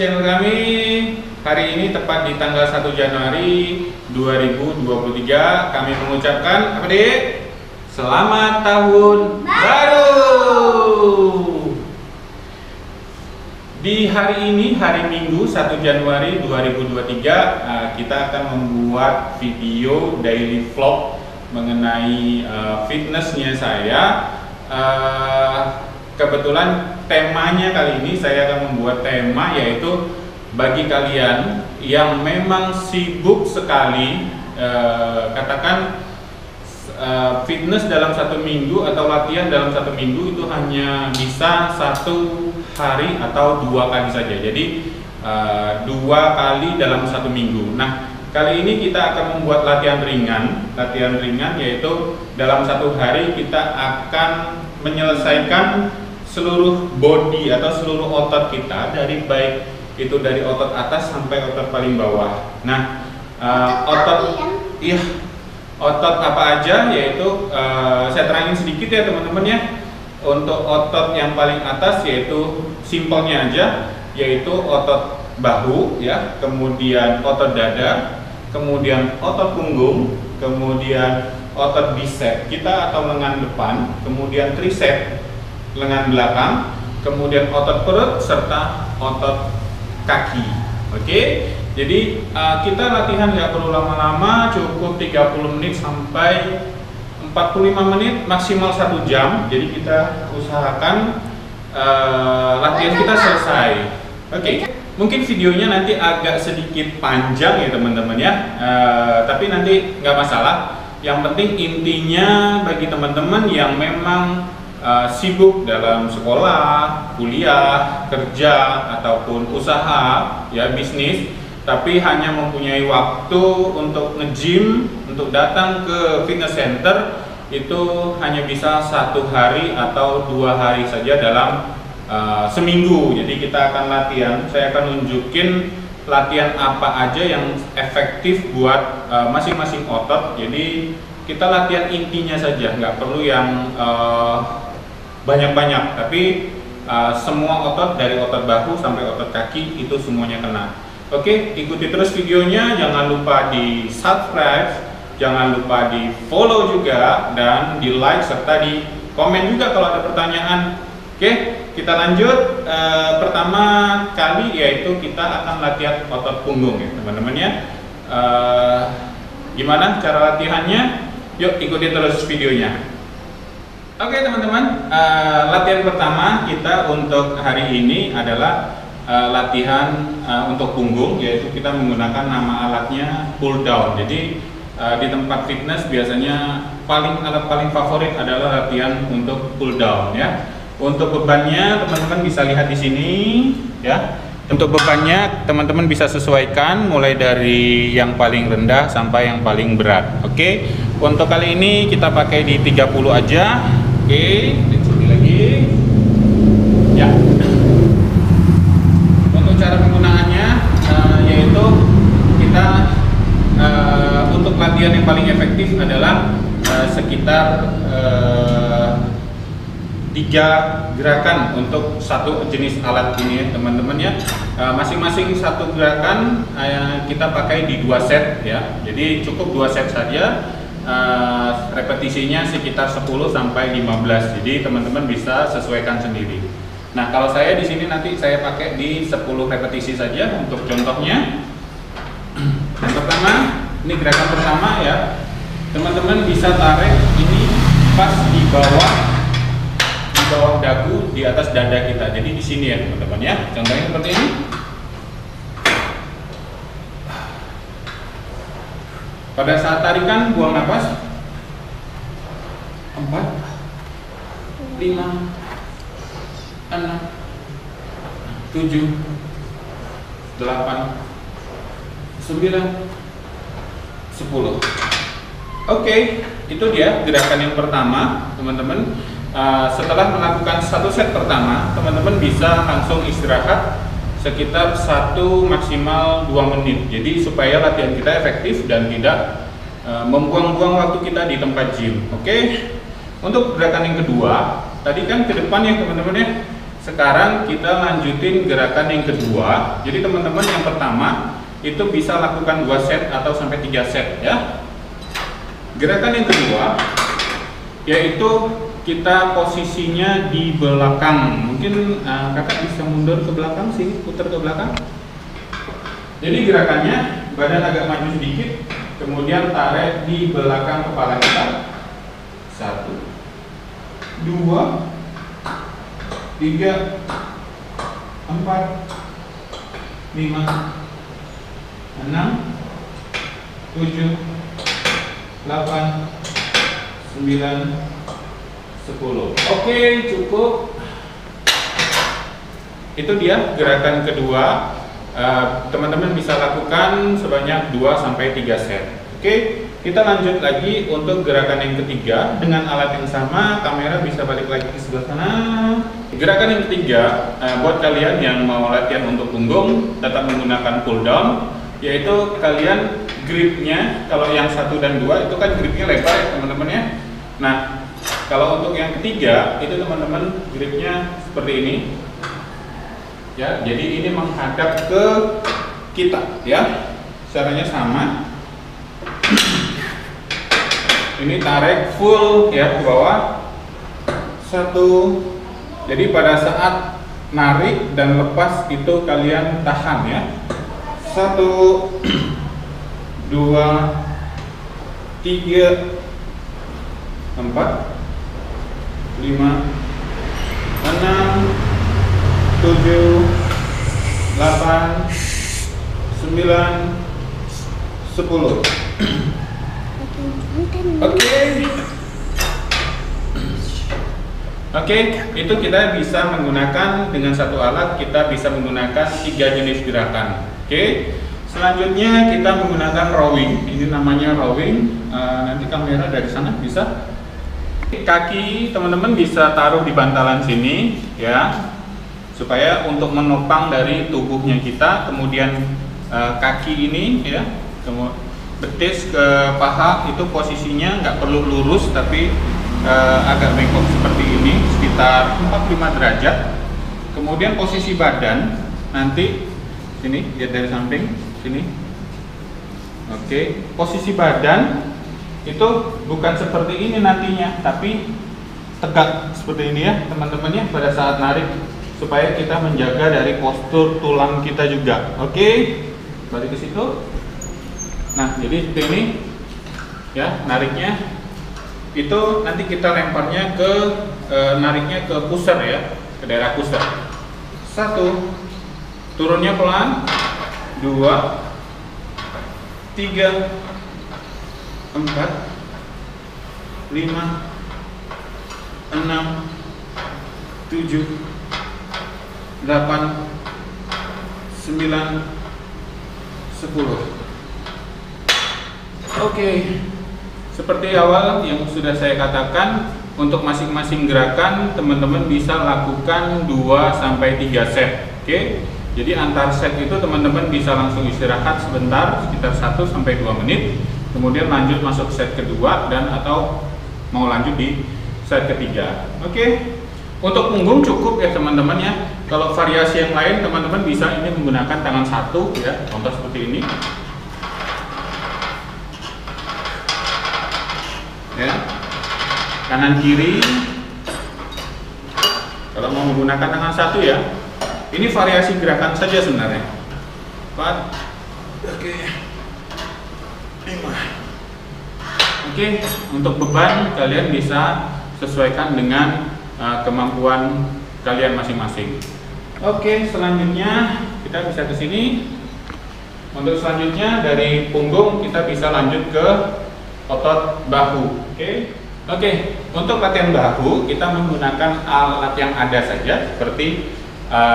channel kami. Hari ini tepat di tanggal 1 Januari 2023 kami mengucapkan apa Dek? Selamat tahun baru. Di hari ini, hari Minggu 1 Januari 2023 kita akan membuat video daily vlog mengenai fitnessnya saya. Kebetulan temanya kali ini saya akan membuat tema yaitu bagi kalian yang memang sibuk sekali, katakan fitness dalam satu minggu atau latihan dalam satu minggu itu hanya bisa satu hari atau 2 kali saja. Jadi 2 kali dalam satu minggu. Nah, kali ini kita akan membuat latihan ringan yaitu dalam satu hari kita akan menyelesaikan seluruh body atau seluruh otot kita, dari baik itu dari otot atas sampai otot paling bawah. Nah, otot apa aja, yaitu saya terangin sedikit ya teman-teman ya. Untuk otot yang paling atas yaitu simpelnya aja, yaitu otot bahu ya, kemudian otot dada, kemudian otot punggung, kemudian otot bicep kita atau lengan depan, kemudian tricep lengan belakang, kemudian otot perut serta otot kaki. Oke, jadi kita latihan nggak perlu lama-lama, cukup 30 menit sampai 45 menit, maksimal 1 jam. Jadi kita usahakan latihan kita selesai. Oke, mungkin videonya nanti agak sedikit panjang ya teman-teman ya, tapi nanti nggak masalah. Yang penting intinya bagi teman-teman yang memang sibuk dalam sekolah, kuliah, kerja, ataupun usaha, ya bisnis, tapi hanya mempunyai waktu untuk nge-gym, untuk datang ke fitness center, itu hanya bisa 1 hari atau 2 hari saja dalam seminggu. Jadi kita akan latihan, saya akan nunjukin latihan apa aja yang efektif buat masing-masing otot. Jadi kita latihan intinya saja, nggak perlu yang banyak-banyak, tapi semua otot dari otot bahu sampai otot kaki itu semuanya kena. Oke, ikuti terus videonya, jangan lupa di subscribe, jangan lupa di follow juga, dan di like serta di komen juga kalau ada pertanyaan. Oke, kita lanjut. Pertama kali yaitu kita akan latihan otot punggung ya teman-teman ya. Gimana cara latihannya? Yuk ikuti terus videonya. Oke teman-teman, latihan pertama kita untuk hari ini adalah latihan untuk punggung, yaitu kita menggunakan nama alatnya pull down. Jadi di tempat fitness biasanya alat paling favorit adalah latihan untuk pull down ya. Untuk bebannya teman-teman bisa lihat di sini ya. Untuk bebannya teman-teman bisa sesuaikan mulai dari yang paling rendah sampai yang paling berat. Oke, untuk kali ini kita pakai di 30 aja. Oke, di sini lagi. Ya. Untuk cara penggunaannya yaitu kita untuk latihan yang paling efektif adalah sekitar 3 gerakan untuk satu jenis alat ini ya teman-teman ya. Masing-masing satu gerakan kita pakai di 2 set ya. Jadi cukup 2 set saja. Repetisinya sekitar 10 sampai 15. Jadi teman-teman bisa sesuaikan sendiri. Nah, kalau saya di sini nanti saya pakai di 10 repetisi saja untuk contohnya. Yang pertama, ini gerakan pertama ya. Teman-teman bisa tarik ini pas di bawah dagu, di atas dada kita. Jadi di sini ya teman-teman ya. Contohnya seperti ini. Pada saat tarikan buang nafas. 4 5 6 7 8 9 10. Oke, itu dia gerakan yang pertama teman-teman. Setelah melakukan 1 set pertama, teman-teman bisa langsung istirahat sekitar 1 maksimal 2 menit. Jadi supaya latihan kita efektif dan tidak membuang-buang waktu kita di tempat gym. Oke. Untuk gerakan yang kedua, tadi kan ke depan ya teman-teman ya. sekarang kita lanjutin gerakan yang kedua. Jadi teman-teman, yang pertama itu bisa lakukan 2 set atau sampai 3 set ya. Gerakan yang kedua yaitu kita posisinya di belakang. Mungkin kakak bisa mundur ke belakang sih, putar ke belakang. Jadi gerakannya badan agak maju sedikit, kemudian tarik di belakang kepala kita. 1, 2, 3, 4, 5, 6, 7, 8, 9, 10. Oke, cukup. Itu dia gerakan kedua. Teman-teman bisa lakukan sebanyak 2-3 set. Oke, kita lanjut lagi untuk gerakan yang ketiga dengan alat yang sama. Kamera bisa balik lagi ke sebelah sana. Gerakan yang ketiga, buat kalian yang mau latihan untuk punggung tetap menggunakan pull down, yaitu kalian gripnya, kalau yang 1 dan 2 itu kan gripnya lebar ya teman-teman ya. Nah, kalau untuk yang ketiga itu teman-teman gripnya seperti ini ya, jadi ini menghadap ke kita ya. Caranya sama. Ini tarik full ya ke bawah. 1. Jadi pada saat narik dan lepas itu kalian tahan ya. 1, 2, 3, 4, 5, 6, 7, 8, 9, 10. Oke, itu kita bisa menggunakan dengan satu alat, kita bisa menggunakan 3 jenis gerakan. Oke, selanjutnya kita menggunakan rowing. Ini namanya rowing. Nanti kamera dari sana bisa. Kaki teman-teman bisa taruh di bantalan sini ya, supaya untuk menopang dari tubuhnya kita. Kemudian kaki ini ya, betis ke paha itu posisinya nggak perlu lurus, tapi agak bengkok seperti ini, sekitar 45 derajat. Kemudian posisi badan nanti sini, lihat dari samping sini. Oke, posisi badan itu bukan seperti ini nantinya, tapi tegak seperti ini ya teman-teman ya pada saat narik, supaya kita menjaga dari postur tulang kita juga. Oke, balik ke situ. Nah, jadi seperti ini ya nariknya. Itu nanti kita lemparnya ke nariknya ke pusar ya, ke daerah pusar. 1, turunnya pelan. 2, 3, 4, 5, 6, 7, 8, 9, 10. Oke, seperti awal yang sudah saya katakan, untuk masing-masing gerakan teman-teman bisa lakukan 2-3 set. Oke, jadi antar set itu teman-teman bisa langsung istirahat sebentar, sekitar 1-2 menit, kemudian lanjut masuk set kedua dan atau mau lanjut di set ketiga. Oke, untuk punggung cukup ya teman-teman ya. Kalau variasi yang lain teman-teman bisa ini menggunakan tangan 1 ya, contoh seperti ini ya, kanan kiri. Kalau mau menggunakan tangan 1 ya, ini variasi gerakan saja sebenarnya. 4, oke, 5. Oke, untuk beban kalian bisa sesuaikan dengan kemampuan kalian masing-masing. Oke, selanjutnya kita bisa ke sini. Untuk selanjutnya dari punggung kita bisa lanjut ke otot bahu. Oke, untuk latihan bahu kita menggunakan alat yang ada saja seperti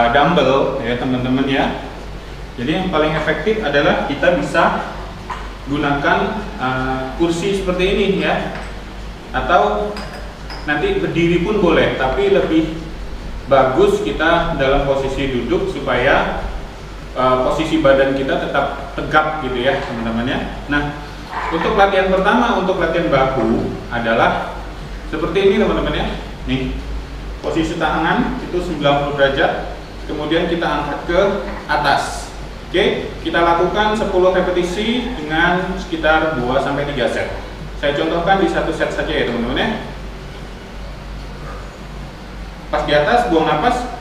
dumbbell ya teman-teman ya. Jadi yang paling efektif adalah kita bisa gunakan kursi seperti ini ya, atau nanti berdiri pun boleh, tapi lebih bagus kita dalam posisi duduk supaya posisi badan kita tetap tegap gitu ya teman-teman ya. Nah, untuk latihan pertama, untuk latihan bahu adalah seperti ini teman-teman ya. Nih, Posisi tangan itu 90 derajat, kemudian kita angkat ke atas. Oke, kita lakukan 10 repetisi dengan sekitar 2-3 set. Saya contohkan di satu set saja ya teman-teman ya. Pas di atas, buang napas.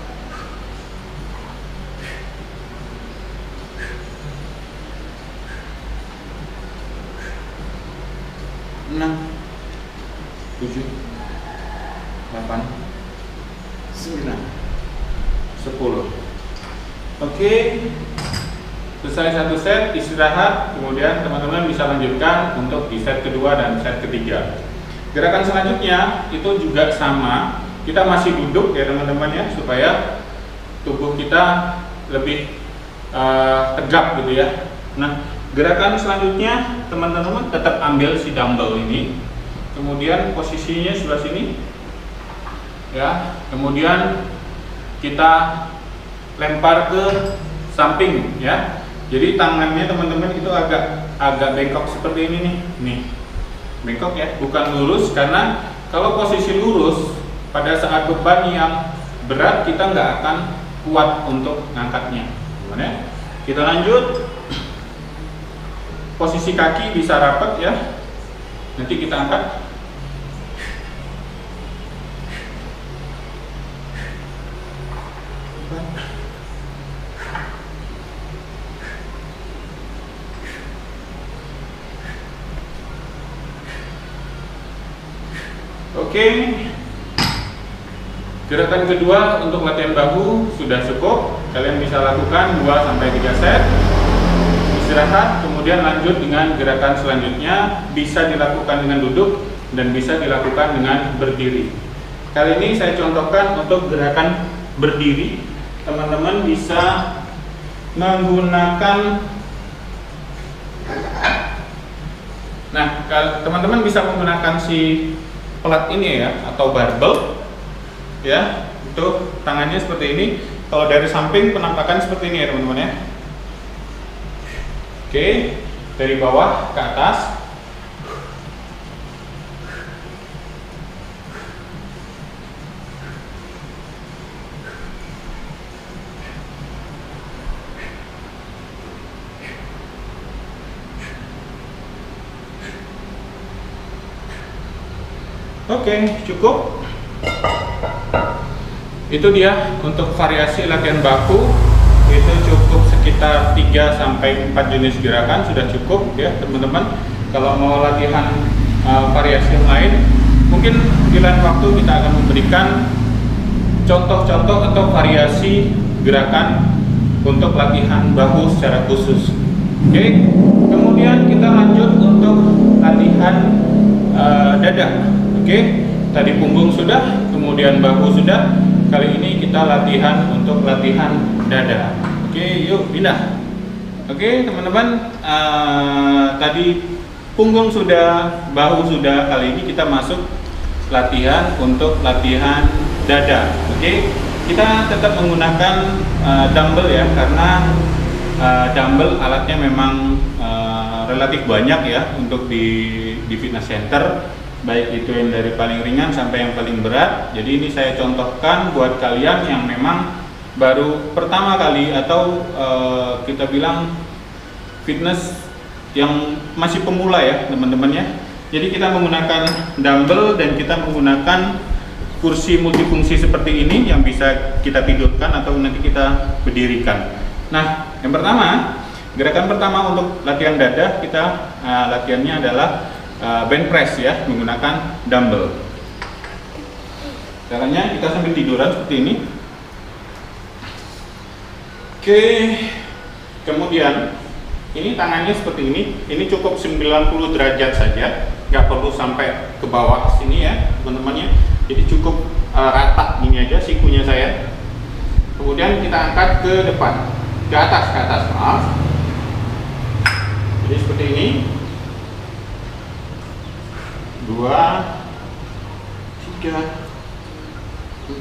Enam, 7, 8, 9, 10. Oke, selesai satu set, istirahat. Kemudian teman-teman bisa lanjutkan untuk di set kedua dan set ketiga. Gerakan selanjutnya itu juga sama. Kita masih duduk ya teman-teman ya, supaya tubuh kita lebih tegap gitu ya. Nah, gerakan selanjutnya teman-teman tetap ambil si dumbbell ini, kemudian posisinya sebelah sini ya, kemudian kita lempar ke samping ya. Jadi tangannya teman-teman itu agak bengkok seperti ini nih, bengkok ya, bukan lurus, karena kalau posisi lurus pada saat beban yang berat kita nggak akan kuat untuk ngangkatnya. Gimana? Kita lanjut. Posisi kaki bisa rapat ya. Nanti kita angkat. Oke. Gerakan kedua untuk latihan bahu sudah cukup. Kalian bisa lakukan 2-3 set. Istirahat, kemudian lanjut dengan gerakan selanjutnya. Bisa dilakukan dengan duduk dan bisa dilakukan dengan berdiri. Kali ini saya contohkan untuk gerakan berdiri. Teman-teman bisa menggunakan, nah teman-teman bisa menggunakan si pelat ini ya, atau barbel ya. Itu tangannya seperti ini. Kalau dari samping penampakan seperti ini ya teman-teman ya. Oke, dari bawah ke atas. Oke, cukup. Itu dia untuk variasi latihan bahu. Itu cukup sekitar 3-4 jenis gerakan, sudah cukup ya teman-teman. Kalau mau latihan variasi yang lain, mungkin di lain waktu kita akan memberikan contoh-contoh atau variasi gerakan untuk latihan bahu secara khusus. Oke, kemudian kita lanjut untuk latihan dada. Oke, tadi punggung sudah, kemudian bahu sudah. Kali ini kita latihan untuk latihan dada. Oke, yuk pindah. Oke teman-teman, tadi punggung sudah, bahu sudah. Kali ini kita masuk latihan untuk latihan dada. Oke, kita tetap menggunakan dumbbell ya, karena dumbbell alatnya memang relatif banyak ya untuk di fitness center, baik itu yang dari paling ringan sampai yang paling berat. Jadi ini saya contohkan buat kalian yang memang baru pertama kali atau kita bilang fitness yang masih pemula ya teman-teman ya. Jadi kita menggunakan dumbbell dan kita menggunakan kursi multifungsi seperti ini yang bisa kita tidurkan atau nanti kita berdirikan. Nah, yang pertama, gerakan pertama untuk latihan dada kita latihannya adalah bench press ya, menggunakan dumbbell. Caranya kita sambil tiduran seperti ini. Oke, kemudian ini tangannya seperti ini cukup 90 derajat saja, nggak perlu sampai ke bawah sini ya teman-teman ya. Jadi cukup rata ini aja sikunya saya. Kemudian kita angkat ke depan, ke atas maaf. Jadi seperti ini. 2, 3,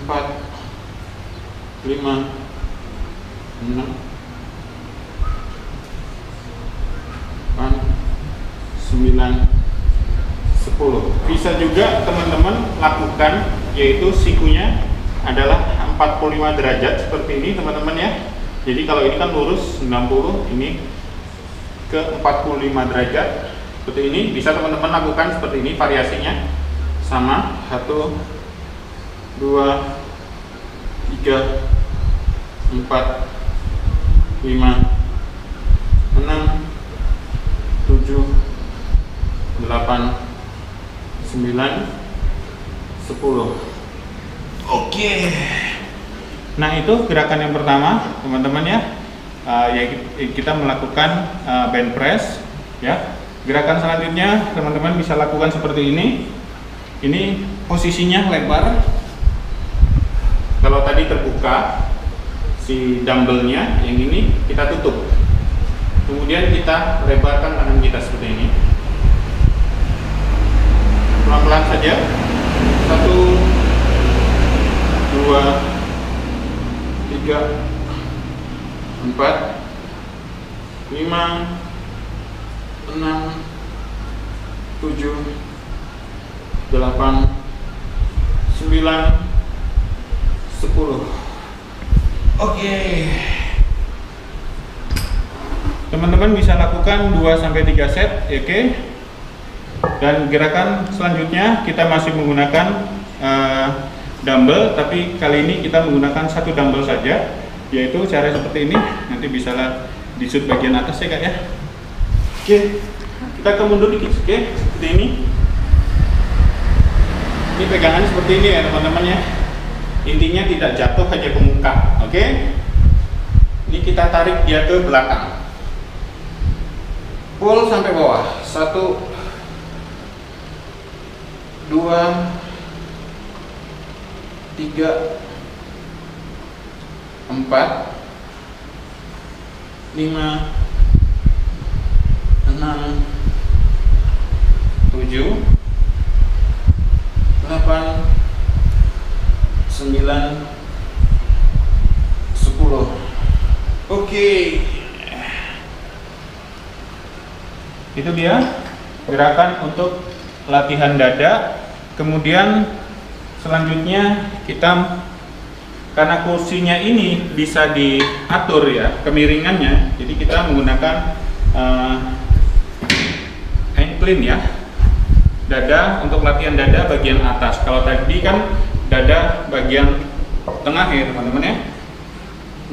4, 5, 6, 8, 9, 10. Bisa juga teman-teman lakukan yaitu sikunya adalah 45 derajat seperti ini teman-teman ya. Jadi kalau ini kan lurus 90, ini ke 45 derajat seperti ini. Bisa teman-teman lakukan seperti ini, variasinya sama. 1 2 3 4 5 6 7 8 9 10. Oke. Nah, itu gerakan yang pertama teman-teman ya. Ya kita melakukan band press ya. Gerakan selanjutnya teman-teman bisa lakukan seperti ini. Ini posisinya lebar. Kalau tadi terbuka si dumbbellnya, yang ini kita tutup. Kemudian kita lebarkan tangan kita seperti ini. Pelan-pelan saja. 1 2 3 4 5 6 7 8 9 10. Oke. Teman-teman bisa lakukan 2-3 set, oke. Dan gerakan selanjutnya kita masih menggunakan dumbbell, tapi kali ini kita menggunakan satu dumbbell saja, yaitu cara seperti ini. Nanti bisa di shoot bagian atas ya kak ya. Oke, kita ke mundur dikit, oke, seperti ini. Ini pegangan seperti ini ya teman-teman ya. Intinya tidak jatuh hanya ke muka, oke. Ini kita tarik dia ke belakang, pull sampai bawah. 1 2 3 4 5 6 7 8 9 10. Oke. Itu dia gerakan untuk latihan dada. Kemudian selanjutnya kita, karena kursinya ini bisa diatur ya kemiringannya, jadi kita menggunakan incline ya, dada untuk latihan dada bagian atas. Kalau tadi kan dada bagian tengah ya teman-teman ya.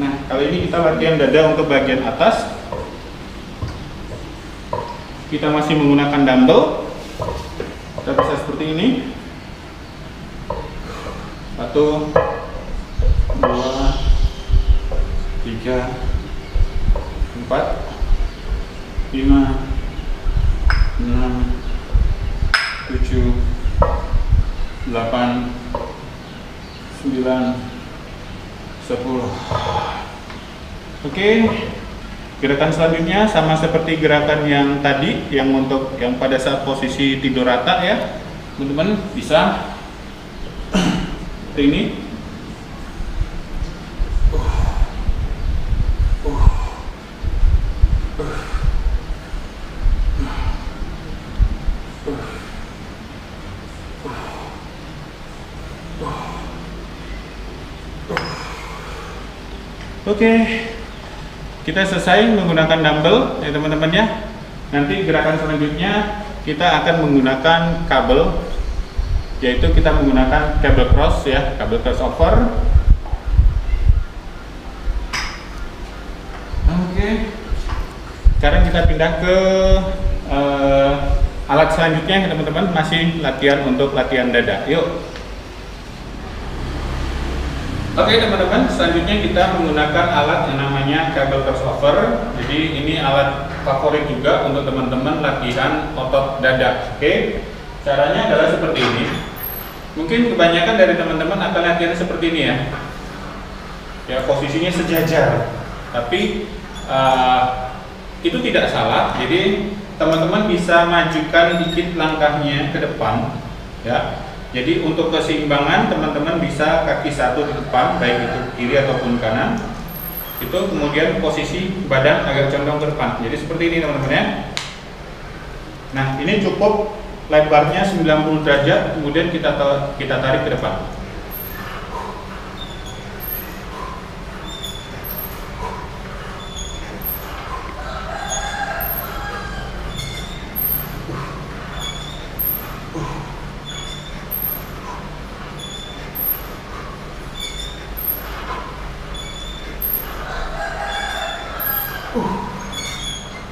Nah, kali ini kita latihan dada untuk bagian atas. Kita masih menggunakan dumbbell. Kita bisa seperti ini. 1 2 3 4 5 6 7 8 9 10. Oke. Gerakan selanjutnya sama seperti gerakan yang tadi, yang untuk yang pada saat posisi tidur rata ya. Teman-teman bisa seperti ini. Oke, kita selesai menggunakan dumbbell ya teman-teman ya. Nanti gerakan selanjutnya kita akan menggunakan kabel, yaitu kita menggunakan cable cross ya, cable crossover. Oke, sekarang kita pindah ke alat selanjutnya ya teman-teman, masih latihan untuk latihan dada. Yuk. Oke teman-teman, selanjutnya kita menggunakan alat yang namanya cable crossover. Jadi ini alat favorit juga untuk teman-teman latihan otot dada. Oke, caranya adalah seperti ini. Mungkin kebanyakan dari teman-teman akan latihan seperti ini ya. Ya, posisinya sejajar. Tapi itu tidak salah. Jadi teman-teman bisa majukan dikit langkahnya ke depan ya. Jadi untuk keseimbangan teman-teman bisa kaki satu di depan, baik itu kiri ataupun kanan. Itu kemudian posisi badan agak condong ke depan. Jadi seperti ini teman-teman ya. Nah, ini cukup lebarnya 90 derajat, kemudian kita tarik ke depan.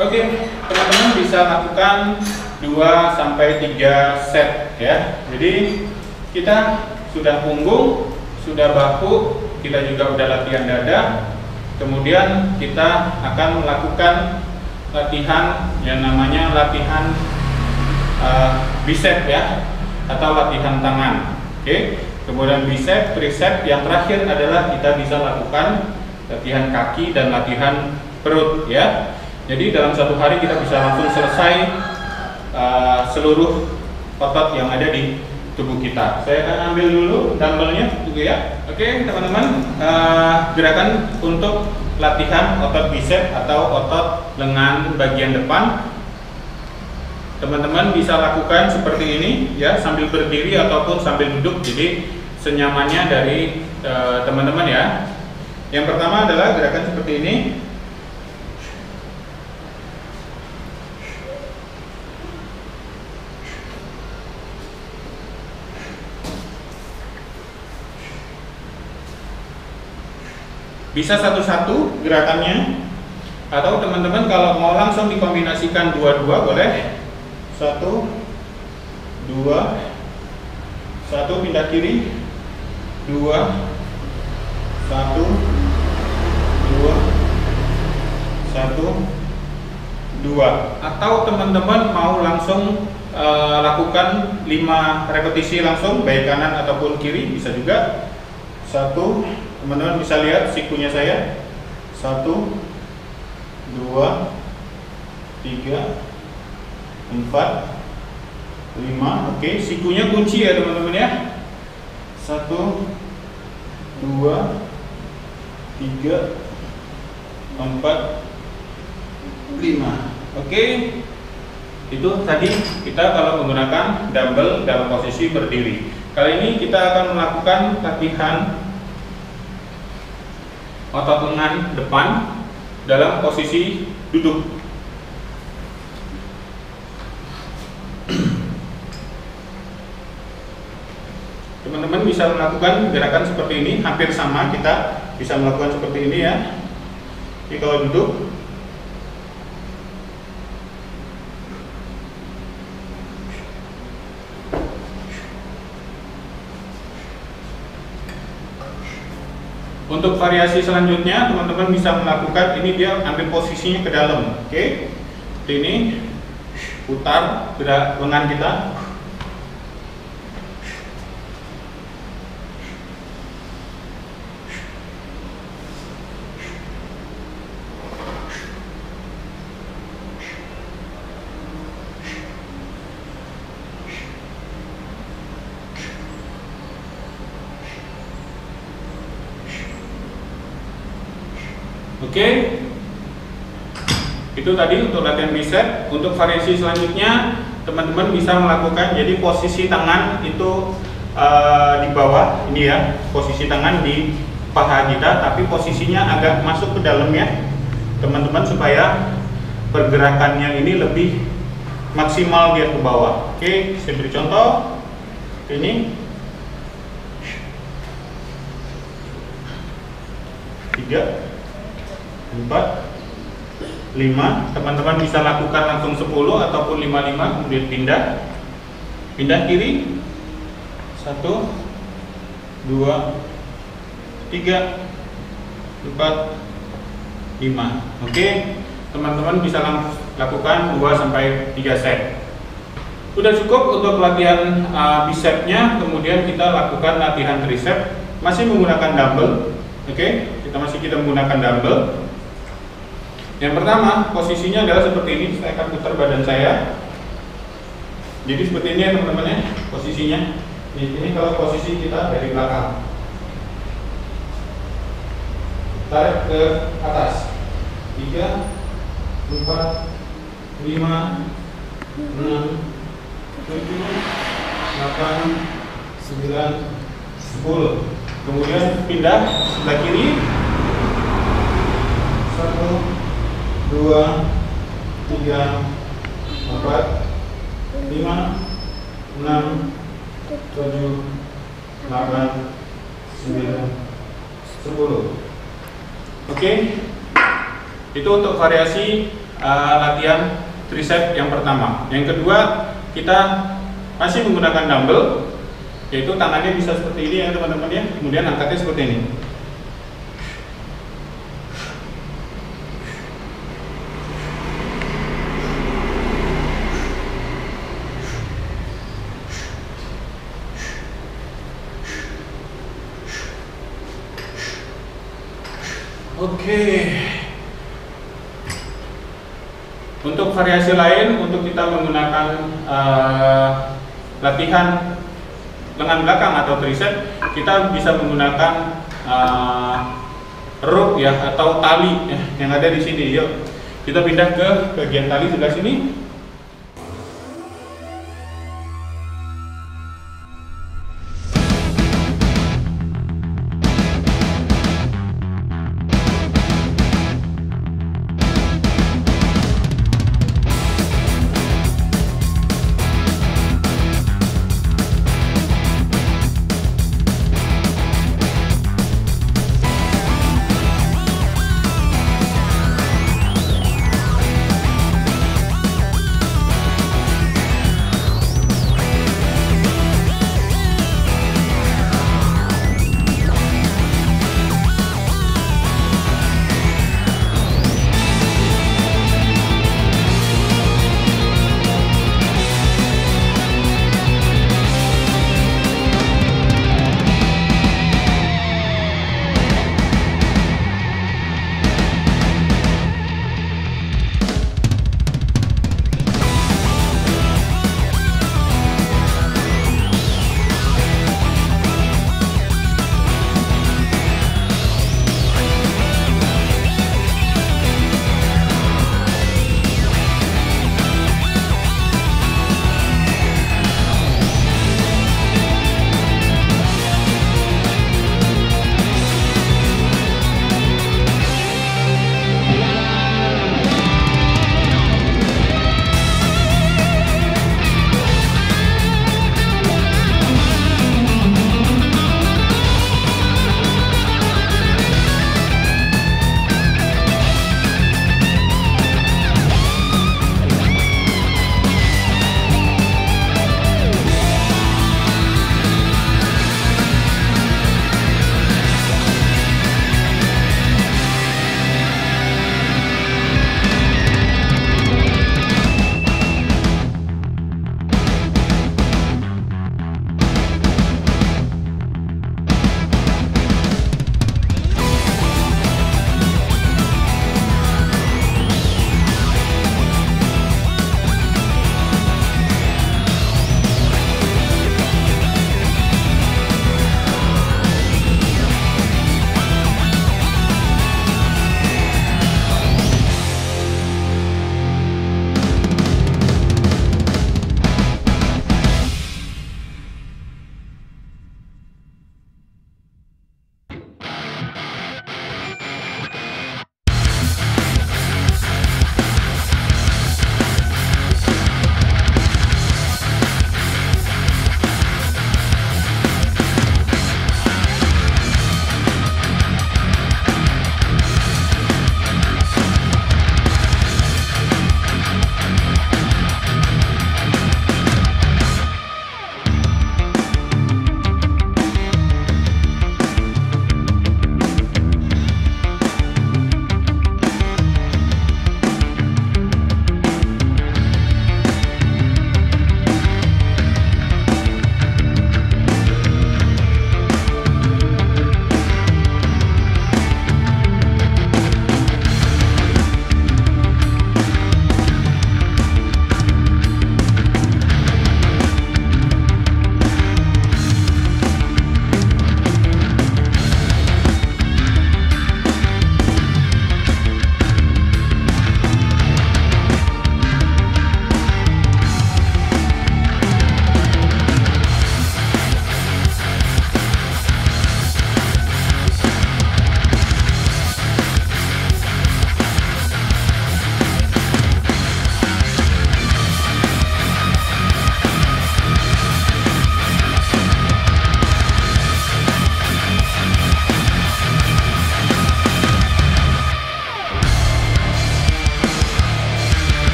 Oke, teman-teman bisa lakukan 2 sampai 3 set ya. Jadi kita sudah punggung, sudah bahu, kita juga udah latihan dada. Kemudian kita akan melakukan latihan yang namanya latihan bicep ya, atau latihan tangan. Oke. Kemudian bicep, tricep, yang terakhir adalah kita bisa lakukan latihan kaki dan latihan perut ya. Jadi dalam satu hari kita bisa langsung selesai seluruh otot yang ada di tubuh kita. Saya akan ambil dulu dumbbellnya juga ya. Oke teman-teman, gerakan untuk latihan otot bicep atau otot lengan bagian depan. Teman-teman bisa lakukan seperti ini ya, sambil berdiri ataupun sambil duduk, jadi senyamannya dari teman-teman ya. Yang pertama adalah gerakan seperti ini. Bisa satu-satu gerakannya, atau teman-teman kalau mau langsung dikombinasikan dua-dua boleh. 1, 2, 1 pindah kiri, 2, 1, 2, atau teman-teman mau langsung lakukan 5 repetisi langsung baik kanan ataupun kiri bisa juga. 1, teman-teman bisa lihat sikunya saya, 1, 2, 3, 4, 5. Oke, sikunya kunci ya teman-teman ya. 1, 2, 3, 4, 5. Oke, itu tadi kita kalau menggunakan dumbbell dalam posisi berdiri. Kali ini kita akan melakukan latihan otot lengan depan dalam posisi duduk. Teman-teman bisa melakukan gerakan seperti ini, hampir sama kita bisa melakukan seperti ini ya. Jadi kalau duduk, untuk variasi selanjutnya teman-teman bisa melakukan ini, dia ambil posisinya ke dalam. Oke, ini putar gerak lengan kita. Oke, itu tadi untuk latihan bicep. Untuk variasi selanjutnya teman-teman bisa melakukan, jadi posisi tangan itu di bawah ini ya, posisi tangan di paha kita, tapi posisinya agak masuk ke dalam ya teman-teman, supaya pergerakannya ini lebih maksimal dia ke bawah. Oke, saya beri contoh ini. 3, 4, 5. Teman-teman bisa lakukan langsung 10 ataupun 5, kemudian pindah kiri. 1, 2, 3, 4, 5. Oke, teman-teman bisa lakukan 2 sampai 3 set. Udah cukup untuk latihan bicepnya. Kemudian kita lakukan latihan tricep masih menggunakan dumbbell. Oke, kita menggunakan dumbbell. Yang pertama, posisinya adalah seperti ini. Saya akan putar badan saya. Jadi seperti ini ya teman-teman ya, posisinya. Ini kalau posisi kita dari belakang. Tarik ke atas. 3, 4, 5, 6, 7, 8, 9, 10. Kemudian pindah sebelah kiri. 1, 2, 3, 4, 5, 6, 7, 8, 9, 10. Oke, itu untuk variasi latihan tricep yang pertama. Yang kedua, kita masih menggunakan dumbbell, yaitu tangannya bisa seperti ini ya teman-teman ya, kemudian angkatnya seperti ini. Oke. Untuk variasi lain, untuk kita menggunakan latihan lengan belakang atau tricep, kita bisa menggunakan rope ya atau tali ya, yang ada di sini. Yuk, kita pindah ke bagian tali sebelah sini.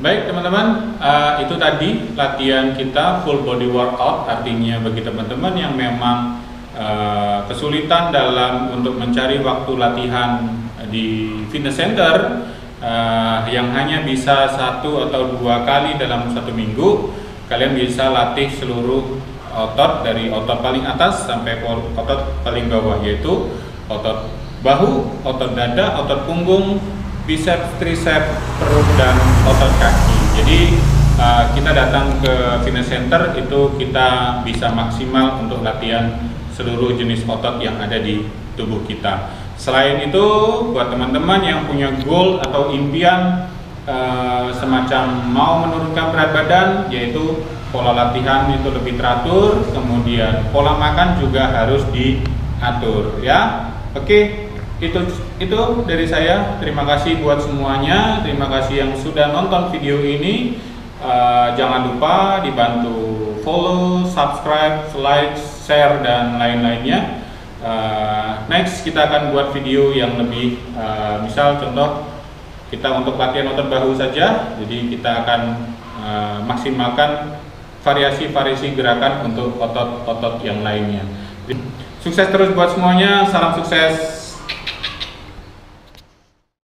Baik teman-teman, itu tadi latihan kita full body workout. Artinya bagi teman-teman yang memang kesulitan dalam untuk mencari waktu latihan di fitness center, yang hanya bisa 1 atau 2 kali dalam 1 minggu, kalian bisa latih seluruh otot dari otot paling atas sampai otot paling bawah, yaitu otot bahu, otot dada, otot punggung, biceps, triceps, perut, dan otot kaki. Jadi kita datang ke fitness center itu kita bisa maksimal untuk latihan seluruh jenis otot yang ada di tubuh kita. Selain itu, buat teman-teman yang punya goal atau impian semacam mau menurunkan berat badan, yaitu pola latihan itu lebih teratur, kemudian pola makan juga harus diatur, ya. Oke. Itu dari saya. Terima kasih buat semuanya. Terima kasih yang sudah nonton video ini. Jangan lupa dibantu follow, subscribe, like, share, dan lain-lainnya. Next kita akan buat video yang lebih misal contoh kita untuk latihan otot bahu saja. Jadi kita akan maksimalkan variasi-variasi gerakan untuk otot-otot yang lainnya. Sukses terus buat semuanya. Salam sukses.